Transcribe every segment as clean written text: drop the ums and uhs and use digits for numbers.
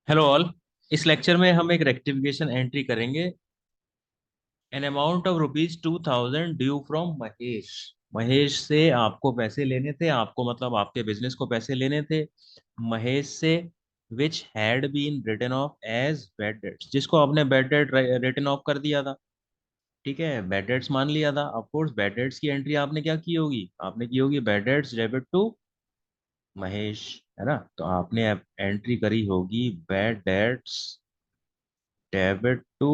Hello all. इस lecture में हम एक रेक्टिफिकेशन एंट्री करेंगे। An amount of rupees 2000 due from Mahesh. Mahesh से आपको पैसे लेने थे, आपको मतलब आपके बिजनेस को पैसे लेने थे महेश से, which had been written off as bad debts, जिसको आपने बैड डेट रिटन ऑफ कर दिया था। ठीक है, बैड डेट्स मान लिया था। ऑफ कोर्स बैड डेट्स की एंट्री आपने क्या की होगी, आपने की होगी bad debts debit to Mahesh, है ना। तो आपने एंट्री करी होगी bad debts debit to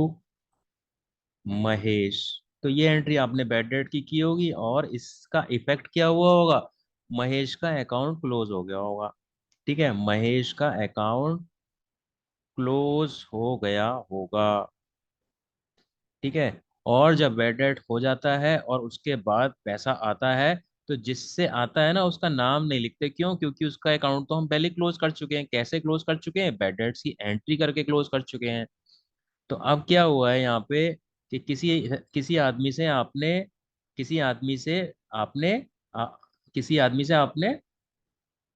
Mahesh. तो ये एंट्री आपने बैड डेट की होगी और इसका इफेक्ट क्या हुआ होगा, महेश का अकाउंट क्लोज हो गया होगा। ठीक है, महेश का अकाउंट क्लोज हो गया होगा। ठीक है, और जब बैड डेट हो जाता है और उसके बाद पैसा आता है, तो जिससे आता है ना उसका नाम नहीं लिखते। क्यों? क्योंकि उसका अकाउंट तो हम पहले क्लोज कर चुके हैं। कैसे क्लोज कर चुके हैं? बैड डेट्स की एंट्री करके क्लोज कर चुके हैं। तो अब क्या हुआ है यहाँ पे कि किसी किसी आदमी से आपने किसी आदमी से आपने आ, किसी आदमी से आपने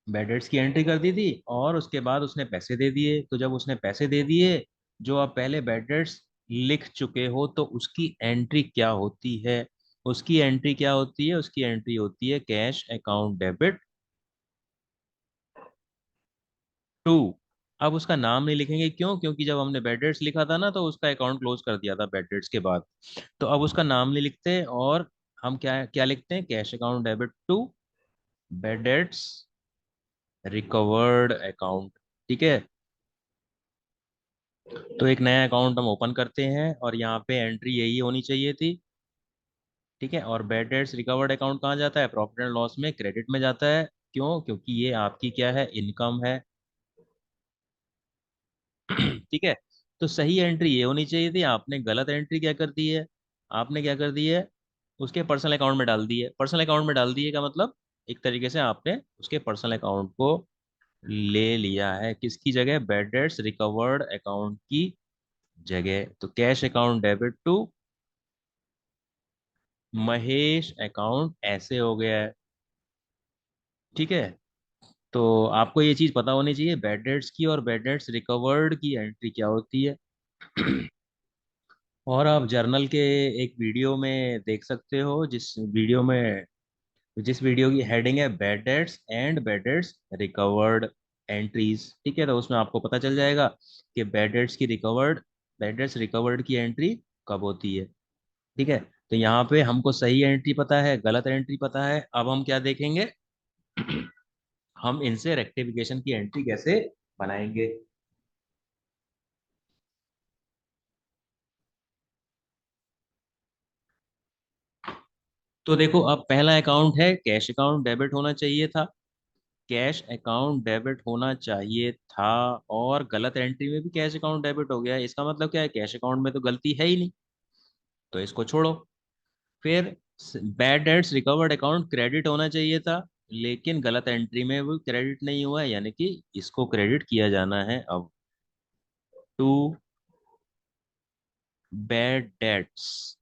बैड डेट्स की एंट्री कर दी थी और उसके बाद उसने पैसे दे दिए। तो जब उसने पैसे दे दिए, जो आप पहले बैड डेट्स लिख चुके हो, तो उसकी एंट्री क्या होती है? उसकी एंट्री क्या होती है? उसकी एंट्री होती है कैश अकाउंट डेबिट टू। अब उसका नाम नहीं लिखेंगे। क्यों? क्योंकि जब हमने बैड डेट्स लिखा था ना, तो उसका अकाउंट क्लोज कर दिया था बैड डेट्स के बाद। तो अब उसका नाम नहीं लिखते और हम क्या क्या लिखते हैं, cash account debit to bad debts recovered account. ठीक है, तो एक नया अकाउंट हम ओपन करते हैं और यहाँ पे एंट्री यही होनी चाहिए थी। ठीक है, और बैड डेट्स रिकवर्ड अकाउंट कहाँ जाता है? प्रॉफिट एंड लॉस में, क्रेडिट में जाता है। क्यों? क्योंकि ये आपकी क्या है, इनकम है। ठीक है, तो सही एंट्री ये होनी चाहिए थी, आपने गलत एंट्री क्या कर दी है, आपने क्या कर दी है, उसके पर्सनल अकाउंट में डाल दी है। पर्सनल अकाउंट में डाल दिए का मतलब एक तरीके से आपने उसके पर्सनल अकाउंट को ले लिया है। किसकी जगह? बैड डेट्स रिकवर्ड अकाउंट की जगह। तो cash account debit to Mahesh account ऐसे हो गया है। ठीक है, तो आपको ये चीज पता होनी चाहिए, बैड डेट्स की और बैड डेट्स रिकवर्ड की एंट्री क्या होती है। और आप जर्नल के एक वीडियो में देख सकते हो, जिस वीडियो की हेडिंग है bad debts and bad debts recovered entries. ठीक है, तो उसमें आपको पता चल जाएगा कि बैड डेट्स रिकवर्ड की एंट्री कब होती है। ठीक है, तो यहाँ पे हमको सही एंट्री पता है, गलत एंट्री पता है। अब हम क्या देखेंगे, हम इनसे रेक्टिफिकेशन की एंट्री कैसे बनाएंगे। तो देखो, अब पहला अकाउंट है कैश अकाउंट डेबिट होना चाहिए था। कैश अकाउंट डेबिट होना चाहिए था और गलत एंट्री में भी कैश अकाउंट डेबिट हो गया है। इसका मतलब क्या है, कैश अकाउंट में तो गलती है ही नहीं, तो इसको छोड़ो। फिर bad debts recovered account credit होना चाहिए था, लेकिन गलत एंट्री में वो क्रेडिट नहीं हुआ है, यानी कि इसको क्रेडिट किया जाना है अब to bad debts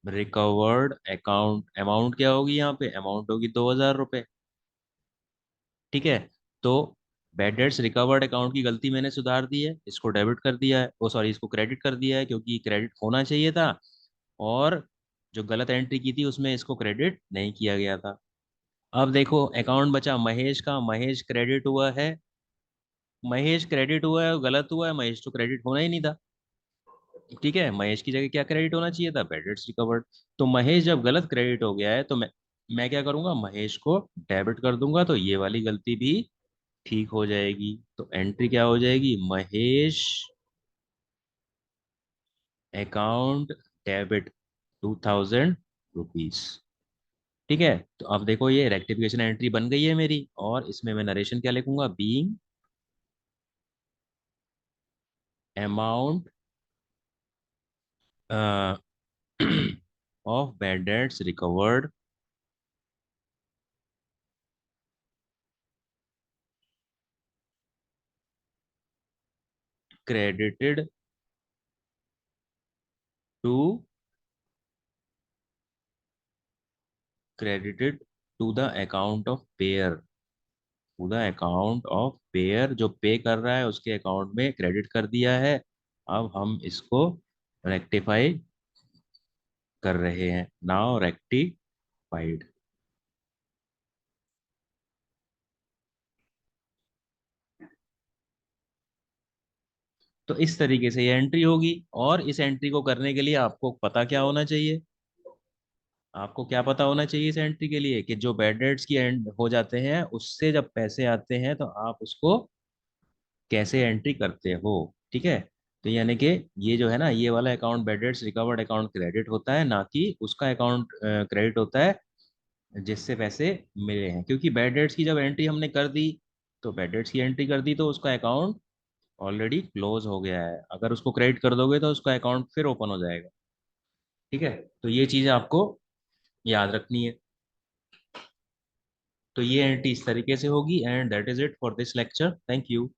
recovered account. Amount क्या होगी यहाँ पे? अमाउंट होगी 2000 रुपये। ठीक है, तो बैड डेट्स रिकवर्ड अकाउंट की गलती मैंने सुधार दी है, इसको डेबिट कर दिया है, ओ सॉरी, इसको क्रेडिट कर दिया है क्योंकि क्रेडिट होना चाहिए था। और जो गलत एंट्री की थी उसमें इसको क्रेडिट नहीं किया गया था। अब देखो, अकाउंट बचा महेश का। महेश क्रेडिट हुआ है, महेश क्रेडिट हुआ है और गलत हुआ है, महेश तो क्रेडिट होना ही नहीं था। ठीक है, महेश की जगह क्या क्रेडिट होना चाहिए था? Bad debts recovered. तो महेश जब गलत क्रेडिट हो गया है, तो मैं क्या करूंगा, महेश को डेबिट कर दूंगा, तो ये वाली गलती भी ठीक हो जाएगी। तो एंट्री क्या हो जाएगी, महेश अकाउंट डेबिट 2000 रुपीज। ठीक है, तो अब देखो ये रेक्टिफिकेशन एंट्री बन गई है मेरी, और इसमें मैं नरेशन क्या लिखूंगा, being amount of bad debts recovered credited to credited to the account of payer to the account of payer, जो पे कर रहा है उसके अकाउंट में क्रेडिट कर दिया है। अब हम इसको रेक्टिफाई कर रहे हैं, नाउ रेक्टिफाइड। तो इस तरीके से ये एंट्री होगी। और इस एंट्री को करने के लिए आपको पता क्या होना चाहिए, आपको क्या पता होना चाहिए इस एंट्री के लिए, कि जो बैड डेट्स की एंड हो जाते हैं उससे जब पैसे आते हैं तो आप उसको कैसे एंट्री करते हो। ठीक है। तो यानी कि ये जो है ना, ये वाला account bad debts recovered account credit होता है, ना कि उसका अकाउंट क्रेडिट होता है जिससे पैसे मिले हैं। क्योंकि बैड डेट्स की जब एंट्री हमने कर दी, तो बैड डेट्स की एंट्री कर दी तो उसका अकाउंट ऑलरेडी क्लोज हो गया है। अगर उसको क्रेडिट कर दोगे तो उसका अकाउंट फिर ओपन हो जाएगा। ठीक है। तो ये चीज़ आपको याद रखनी है। तो ये एंट्री इस तरीके से होगी। And that is it for this lecture. Thank you.